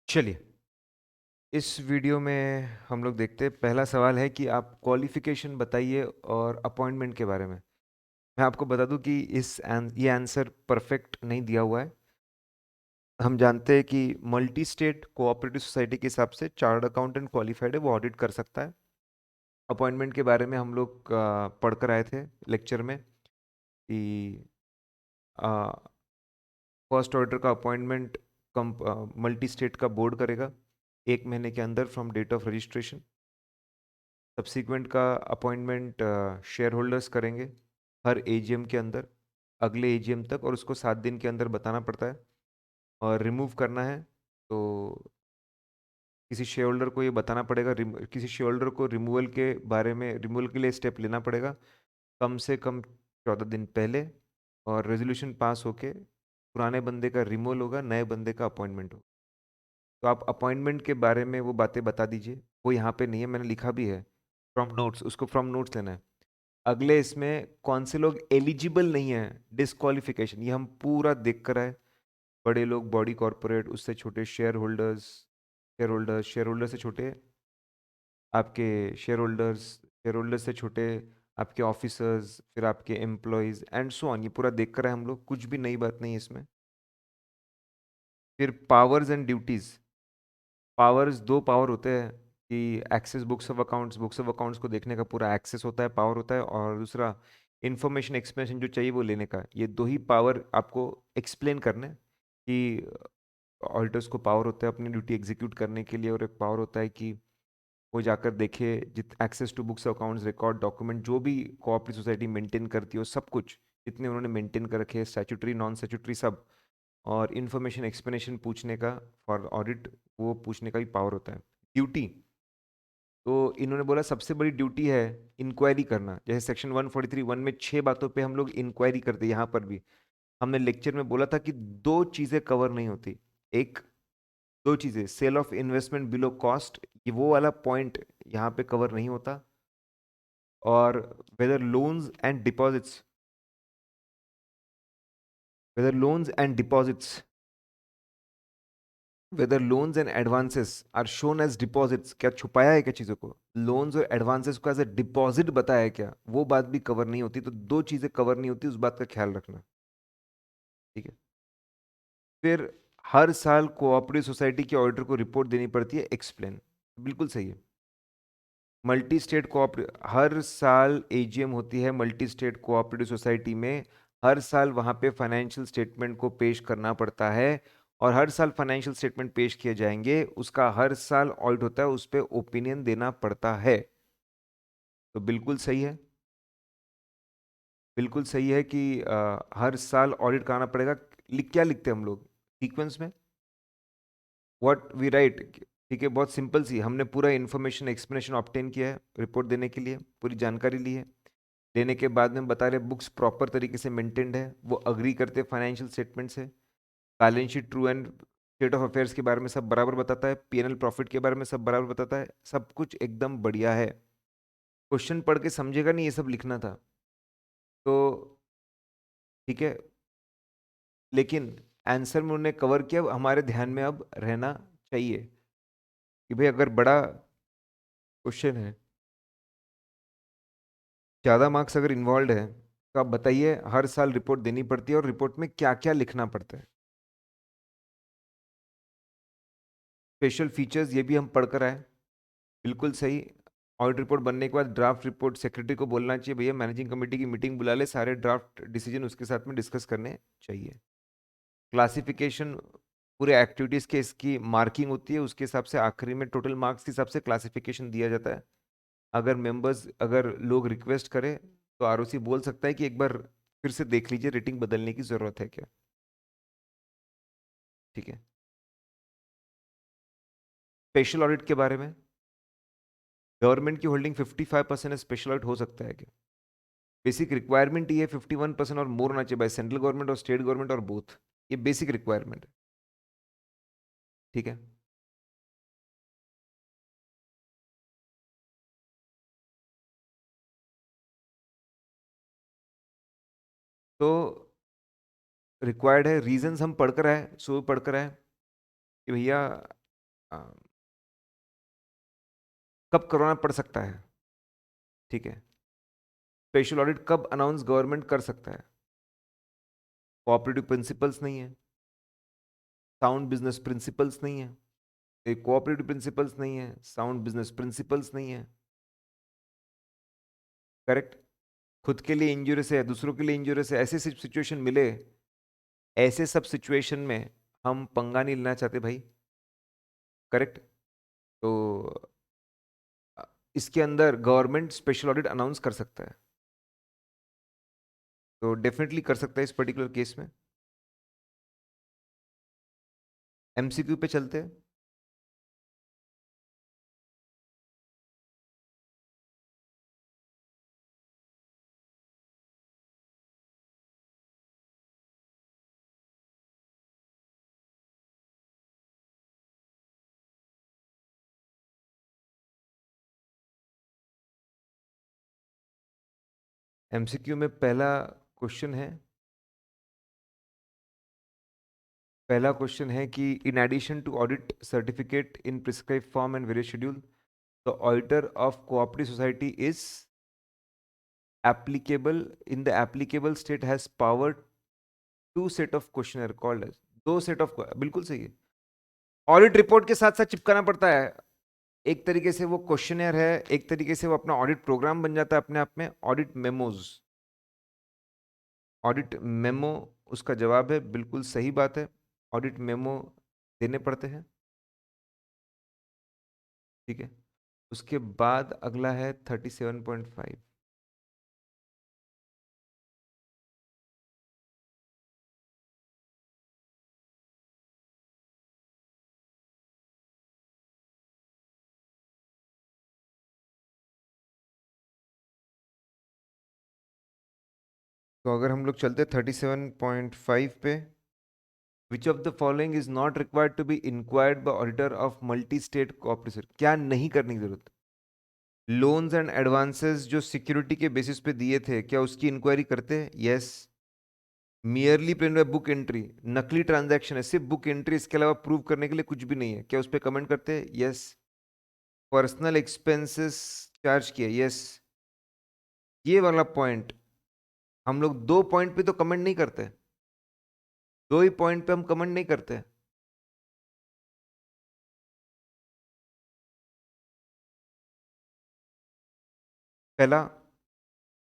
चलिए, इस वीडियो में हम लोग देखते हैं। पहला सवाल है कि आप क्वालिफिकेशन बताइए और अपॉइंटमेंट के बारे में। मैं आपको बता दूं कि ये आंसर परफेक्ट नहीं दिया हुआ है। हम जानते हैं कि मल्टी स्टेट कोऑपरेटिव सोसाइटी के हिसाब से चार्टर्ड अकाउंटेंट क्वालिफाइड है, वो ऑडिट कर सकता है। अपॉइंटमेंट के बारे में हम लोग पढ़ कर आए थे लेक्चर में कि फर्स्ट ऑर्डर का अपॉइंटमेंट मल्टी स्टेट का बोर्ड करेगा 1 महीने के अंदर from date of registration. Subsequent का अपॉइंटमेंट शेयर होल्डर्स करेंगे हर एजीएम के अंदर, अगले एजीएम तक, और उसको 7 दिन के अंदर बताना पड़ता है। और रिमूव करना है तो किसी शेयर होल्डर को ये बताना पड़ेगा, किसी शेयर होल्डर को रिमूवल के लिए स्टेप लेना पड़ेगा कम से कम 14 दिन पहले। और रेजोल्यूशन पास होके पुराने बंदे का रिमूवल होगा, नए बंदे का अपॉइंटमेंट होगा। तो आप अपॉइंटमेंट के बारे में वो बातें बता दीजिए। वो यहाँ पे नहीं है, मैंने लिखा भी है फ्रॉम नोट्स, उसको फ्रॉम नोट्स लेना है। अगले इसमें कौन से लोग एलिजिबल नहीं है, डिस्क्वालिफिकेशन, ये हम पूरा देख कर आए। बड़े लोग, बॉडी कॉर्पोरेट, उससे छोटे शेयर होल्डर से छोटे आपके शेयर होल्डर्स से छोटे आपके ऑफिसर्स, फिर आपके एम्प्लॉयज एंड सो ऑन। ये पूरा देख कर आए हम लोग, कुछ भी नई बात नहीं है इसमें। फिर पावर्स एंड ड्यूटीज। पावर्स, दो पावर होते हैं कि एक्सेस बुक्स ऑफ अकाउंट्स को देखने का पूरा एक्सेस होता है, पावर होता है, और दूसरा इंफॉर्मेशन एक्सप्लेनेशन जो चाहिए वो लेने का। ये दो ही पावर आपको एक्सप्लेन करने कि ऑडिटर्स को पावर होता है अपनी ड्यूटी एग्जीक्यूट करने के लिए, और एक पावर होता है कि वो जाकर देखे जित access to books accounts, record, document, जो भी कोऑपरेटिव सोसाइटी मेंटेन करती हो, सब कुछ जितने उन्होंने मेंटेन कर रखे हैं, स्टैट्यूटरी नॉन स्टैट्यूटरी सब। और इन्फॉर्मेशन एक्सप्लेनेशन पूछने का फॉर ऑडिट, वो पूछने का भी पावर होता है। ड्यूटी, तो इन्होंने बोला सबसे बड़ी ड्यूटी है इंक्वायरी करना। जैसे सेक्शन 143(1) में 6 बातों पे हम लोग इंक्वायरी करते हैं, यहाँ पर भी हमने लेक्चर में बोला था कि दो चीजें कवर नहीं होती। एक, दो चीजें, sale of investment below cost, ये वो वाला पॉइंट यहाँ पे कवर नहीं होता। और whether loans and deposits, whether loans and deposits whether loans and advances are shown as deposits, क्या छुपाया है क्या चीज़ों को, लोन्स और एडवांसेस को एज ए डिपॉजिट बताया है क्या, वो बात भी कवर नहीं होती। तो दो चीज़ें कवर नहीं होती, उस बात का ख्याल रखना। ठीक है। फिर हर साल कोऑपरेटिव सोसाइटी के ऑडिटर को रिपोर्ट देनी पड़ती है, एक्सप्लेन, बिल्कुल सही है। मल्टी स्टेट कोऑपरेटिव, हर साल एजीएम होती है मल्टी स्टेट कोऑपरेटिव सोसाइटी में। हर साल वहां पे फाइनेंशियल स्टेटमेंट को पेश करना पड़ता है, और हर साल फाइनेंशियल स्टेटमेंट पेश किए जाएंगे, उसका हर साल ऑडिट होता है, उस पर ओपिनियन देना पड़ता है। तो बिल्कुल सही है, बिल्कुल सही है कि हर साल ऑडिट कराना पड़ेगा। क्या लिखते हैं हम लोग सीक्वेंस में, व्हाट वी राइट। ठीक है, बहुत सिंपल सी, हमने पूरा इन्फॉर्मेशन एक्सप्लेनेशन ऑब्टेन किया है रिपोर्ट देने के लिए, पूरी जानकारी ली है। लेने के बाद में बता रहे बुक्स प्रॉपर तरीके से मेंटेन्ड है, वो अग्री करते फाइनेंशियल स्टेटमेंट से। Balance sheet true and state of affairs के बारे में सब बराबर बताता है, पीएनएल प्रॉफिट के बारे में सब बराबर बताता है, सब कुछ एकदम बढ़िया है। क्वेश्चन पढ़ के समझेगा नहीं, ये सब लिखना था तो ठीक है। लेकिन आंसर में उन्होंने कवर किया, हमारे ध्यान में अब रहना चाहिए कि भाई अगर बड़ा क्वेश्चन है, ज़्यादा मार्क्स अगर इन्वॉल्व है, तो आप बताइए हर साल रिपोर्ट देनी पड़ती है और रिपोर्ट में क्या क्या लिखना पड़ता है। स्पेशल फीचर्स, ये भी हम पढ़कर आए, बिल्कुल सही। ऑडिट रिपोर्ट बनने के बाद ड्राफ्ट रिपोर्ट सेक्रेटरी को बोलना चाहिए, भैया मैनेजिंग कमेटी की मीटिंग बुला ले, सारे ड्राफ्ट डिसीजन उसके साथ में डिस्कस करने चाहिए। क्लासिफिकेशन, पूरे एक्टिविटीज़ के इसकी मार्किंग होती है, उसके हिसाब से आखिरी में टोटल मार्क्स के हिसाब से क्लासिफिकेशन दिया जाता है। अगर लोग रिक्वेस्ट करें तो आरओसी बोल सकता है कि एक बार फिर से देख लीजिए, रेटिंग बदलने की ज़रूरत है क्या। ठीक है। स्पेशल ऑडिट के बारे में, गवर्नमेंट की होल्डिंग 55% है, स्पेशल ऑडिट हो सकता है क्या। बेसिक रिक्वायरमेंट ये 51% और मोर होना चाहिए बाय सेंट्रल गवर्नमेंट और स्टेट गवर्नमेंट और बोथ, ये बेसिक रिक्वायरमेंट है। ठीक है। तो रिक्वायर्ड है, रीजंस हम पढ़कर आए, सो पढ़कर आए कि भैया कब करवाना पड़ सकता है, ठीक है। स्पेशल ऑडिट कब अनाउंस गवर्नमेंट कर सकता है? कोऑपरेटिव प्रिंसिपल्स नहीं है, साउंड बिजनेस प्रिंसिपल्स नहीं है, एक कोऑपरेटिव प्रिंसिपल्स नहीं है, साउंड बिजनेस प्रिंसिपल्स नहीं है, करेक्ट। खुद के लिए इंजूरियस है, दूसरों के लिए इंजूरियस है, ऐसे सिचुएशन मिले, ऐसे सब सिचुएशन में हम पंगा नहीं लेना चाहते भाई, करेक्ट। तो इसके अंदर गवर्नमेंट स्पेशल ऑडिट अनाउंस कर सकता है, तो डेफिनेटली कर सकता है इस पर्टिकुलर केस में। एमसीक्यू पे चलते हैं। एमसीक्यू में पहला क्वेश्चन है कि in addition to audit certificate in prescribe form and various schedule, the auditor of cooperative society is applicable in the applicable state has power two set of questionnaire called as, दो set of, बिल्कुल सही है। Audit report के साथ साथ चिपकाना पड़ता है, एक तरीके से वो क्वेश्चनेयर है, एक तरीके से वो अपना ऑडिट प्रोग्राम बन जाता है अपने आप में। ऑडिट मेमोज, ऑडिट मेमो उसका जवाब है, बिल्कुल सही बात है। ऑडिट मेमो देने पड़ते हैं, ठीक है। उसके बाद अगला है 37.5। तो अगर हम लोग चलते 37.5 पे, which of the following is not required to be inquired by auditor of multi state cooperative, क्या नहीं करने की जरूरत? लोन्स एंड एडवांसेस जो सिक्योरिटी के बेसिस पे दिए थे, क्या उसकी इंक्वायरी करते हैं? Yes. Merely plain book entry, नकली ट्रांजैक्शन है, सिर्फ बुक एंट्री, इसके अलावा प्रूव करने के लिए कुछ भी नहीं है, क्या उस पर कमेंट करते हैं? यस। पर्सनल एक्सपेंसेस चार्ज किया, यस। ये वाला पॉइंट हम लोग दो पॉइंट पे तो कमेंट नहीं करते, दो ही पॉइंट पे हम कमेंट नहीं करते। पहला,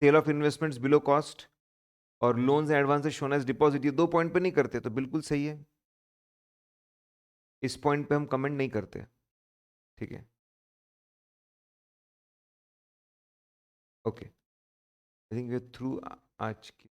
sale of investments below cost और loans and advances shown as deposit, ये दो पॉइंट पे नहीं करते, तो बिल्कुल सही है, इस पॉइंट पे हम कमेंट नहीं करते, ठीक है। Okay, I think we are through आज की